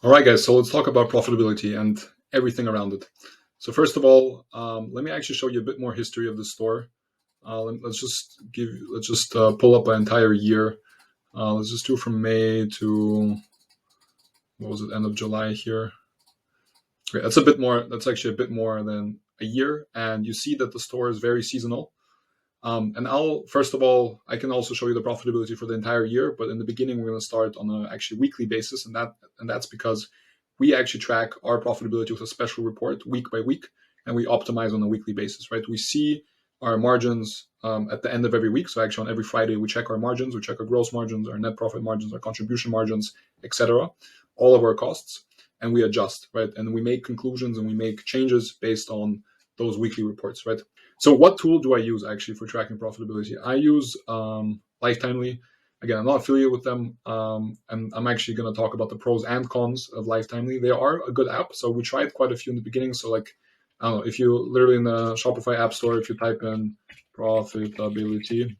All right, guys, so let's talk about profitability and everything around it. So first of all, let me actually show you a bit more history of the store. Let's just pull up an entire year. Let's just do from May to what was it, end of July here. Great. That's a bit more. That's actually a bit more than a year, and you see that the store is very seasonal. And I'll first of all, I can also show you the profitability for the entire year. But in the beginning, we're going to start on a actually weekly basis, and that's because we actually track our profitability with a special report week by week, and we optimize on a weekly basis. Right? We see our margins at the end of every week. So actually, on every Friday, we check our margins, we check our gross margins, our net profit margins, our contribution margins, etc., all of our costs, and we adjust. Right? And we make conclusions and we make changes based on those weekly reports. Right? So what tool do I use actually for tracking profitability? I use Lifetimely. Again, I'm not affiliated with them, and I'm actually going to talk about the pros and cons of Lifetimely. They are a good app, so we tried quite a few in the beginning. So like, I don't know, if you literally in the Shopify App Store, if you type in profitability,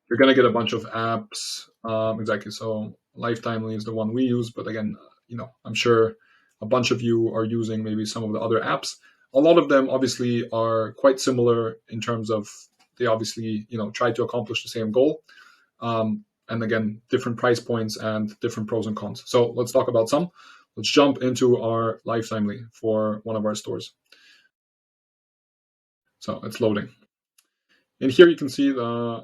you're going to get a bunch of apps. Exactly. So Lifetimely is the one we use, but again, I'm sure a bunch of you are using maybe some of the other apps. A lot of them obviously are quite similar in terms of they obviously try to accomplish the same goal, and again, different price points and different pros and cons. So let's talk about some. Let's jump into our Lifetimely for one of our stores. So it's loading. And here you can see the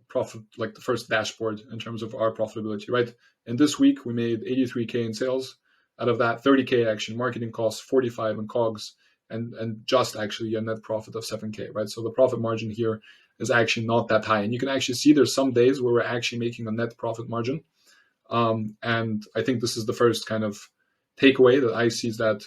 profit, like the first dashboard in terms of our profitability, right? And this week we made 83K in sales. Out of that, 30K actually marketing costs, 45 in COGS, and just actually a net profit of 7K, right? So the profit margin here is actually not that high. And you can actually see there's some days where we're actually making a net profit margin. And I think this is the first kind of takeaway that I see is that,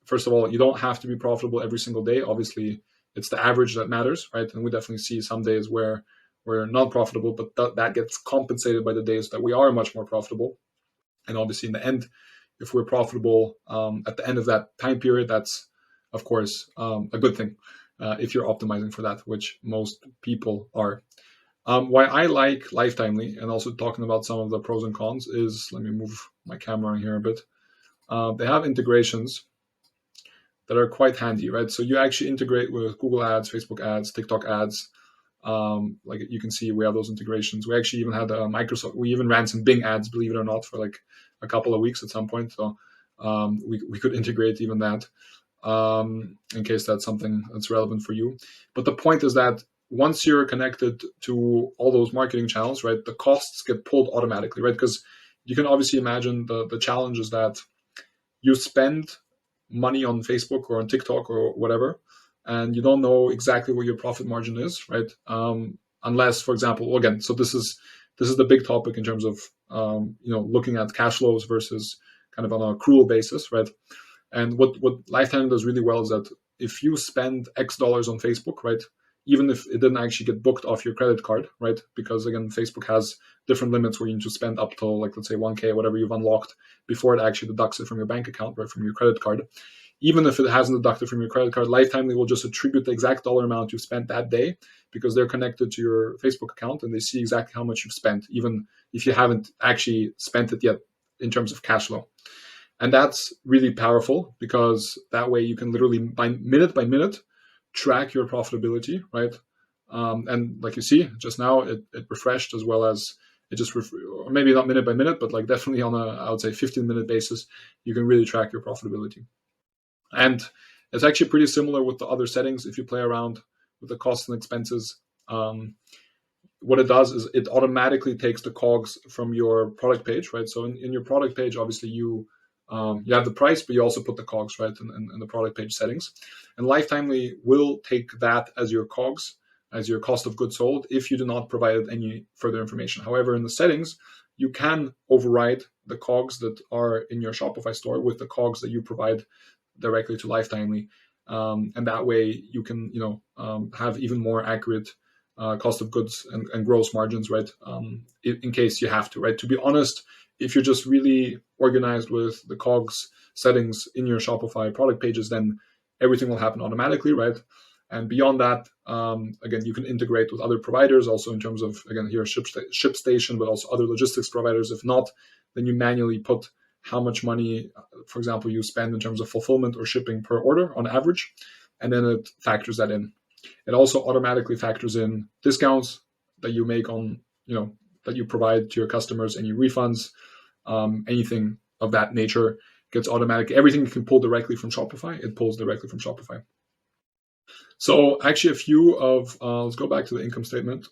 first of all, you don't have to be profitable every single day. Obviously, it's the average that matters, right? And we definitely see some days where we're not profitable, but that gets compensated by the days that we are much more profitable. And obviously, in the end, if we're profitable at the end of that time period, that's, of course, a good thing if you're optimizing for that, which most people are. Why I like Lifetimely, and also talking about some of the pros and cons, is, let me move my camera in here a bit. They have integrations that are quite handy, right? So you actually integrate with Google Ads, Facebook Ads, TikTok Ads. Like you can see, we have those integrations. We actually even had Microsoft. We even ran some Bing ads, believe it or not, for like a couple of weeks at some point. So we could integrate even that in case that's something that's relevant for you. But the point is that once you're connected to all those marketing channels, right, the costs get pulled automatically, right? Because you can obviously imagine the challenge is that you spend money on Facebook or on TikTok or whatever, and you don't know exactly what your profit margin is, right? Unless, for example, again, so this is the big topic in terms of looking at cash flows versus kind of on an accrual basis, right? And what Lifetime does really well is that if you spend X dollars on Facebook, right, even if it didn't actually get booked off your credit card, right, because again, Facebook has different limits where you need to spend up to, like, let's say 1K, whatever you've unlocked before it actually deducts it from your bank account, right, from your credit card. Even if it hasn't deducted from your credit card, Lifetimely will just attribute the exact dollar amount you spent that day because they're connected to your Facebook account and they see exactly how much you've spent, even if you haven't actually spent it yet in terms of cash flow. And that's really powerful because that way you can literally by minute track your profitability, right? And like you see just now, it refreshed, as well as it just or maybe not minute by minute, but like definitely on a, I would say, 15-minute basis, you can really track your profitability. And it's actually pretty similar with the other settings. If you play around with the costs and expenses, what it does is it automatically takes the COGS from your product page, right? So in your product page, obviously you have the price, but you also put the COGS, right, in the product page settings. And Lifetimely will take that as your COGS, as your cost of goods sold, if you do not provide any further information. However, in the settings, you can override the COGS that are in your Shopify store with the COGS that you provide directly to Lifetimely. And that way you can, have even more accurate cost of goods and gross margins, right? In case you have to, right? To be honest, if you're just really organized with the COGS settings in your Shopify product pages, then everything will happen automatically, right? And beyond that, again, you can integrate with other providers also in terms of, again, here ShipStation, but also other logistics providers. If not, then you manually put how much money, for example, you spend in terms of fulfillment or shipping per order on average, and then it factors that in. It also automatically factors in discounts that you make on, that you provide to your customers, any refunds, anything of that nature gets automatic. Everything you can pull directly from Shopify, it pulls directly from Shopify. So actually let's go back to the income statement.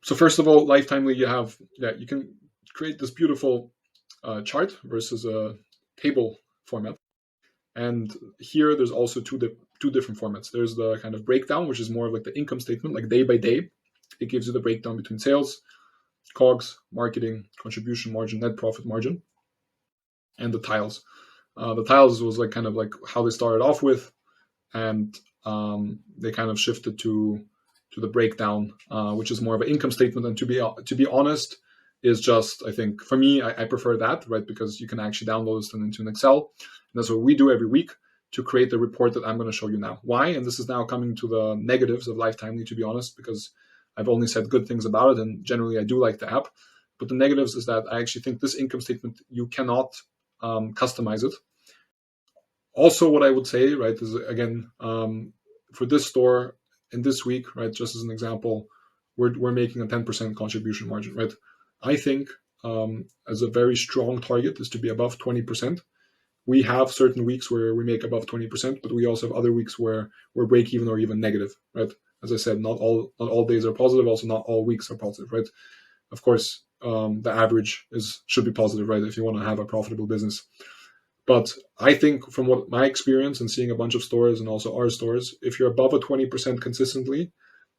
So first of all, lifetimely, you can create this beautiful chart versus a table format. And here there's also two different formats. There's the kind of breakdown, which is more of like the income statement, like day by day. It gives you the breakdown between sales, COGS, marketing, contribution margin, net profit margin, and the tiles. The tiles was like kind of like how they started off with, and they kind of shifted to the breakdown, which is more of an income statement. And to be honest, is just, I think for me, I prefer that, right? Because you can actually download this into an Excel. And that's what we do every week to create the report that I'm going to show you now. Why? And this is now coming to the negatives of Lifetimely, to be honest, because I've only said good things about it, and generally I do like the app. But the negatives is that I actually think this income statement, you cannot customize it. Also, what I would say, right, is again, for this store in this week, right, just as an example, we're making a 10% contribution margin, right? I think as a very strong target is to be above 20%. We have certain weeks where we make above 20%, but we also have other weeks where we're break even or even negative, right? As I said, not all days are positive. Also, not all weeks are positive, right? Of course, the average should be positive, right? If you want to have a profitable business. But I think from what my experience and seeing a bunch of stores and also our stores, if you're above a 20% consistently,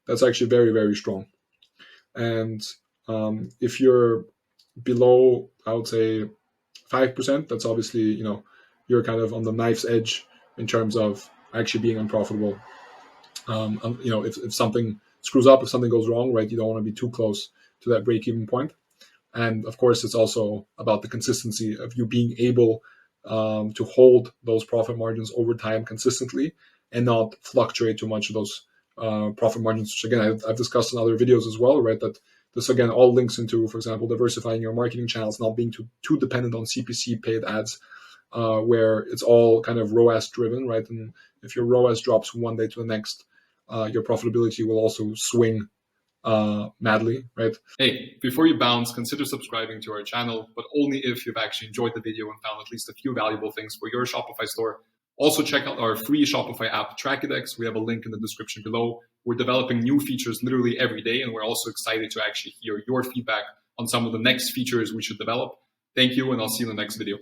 that's actually very, very strong. And if you're below, I would say 5%, that's obviously, you're kind of on the knife's edge in terms of actually being unprofitable. If something screws up, if something goes wrong, right, you don't want to be too close to that break-even point. And of course, it's also about the consistency of you being able to hold those profit margins over time consistently and not fluctuate too much of those profit margins, which again, I've discussed in other videos as well, right? That this again all links into, for example, diversifying your marketing channels, not being too dependent on CPC paid ads, where it's all kind of ROAS driven, right? And if your ROAS drops one day to the next, your profitability will also swing madly, right? Hey, before you bounce, consider subscribing to our channel, but only if you've actually enjoyed the video and found at least a few valuable things for your Shopify store. Also, check out our free Shopify app, Trackidex. We have a link in the description below. We're developing new features literally every day, and we're also excited to actually hear your feedback on some of the next features we should develop. Thank you, and I'll see you in the next video.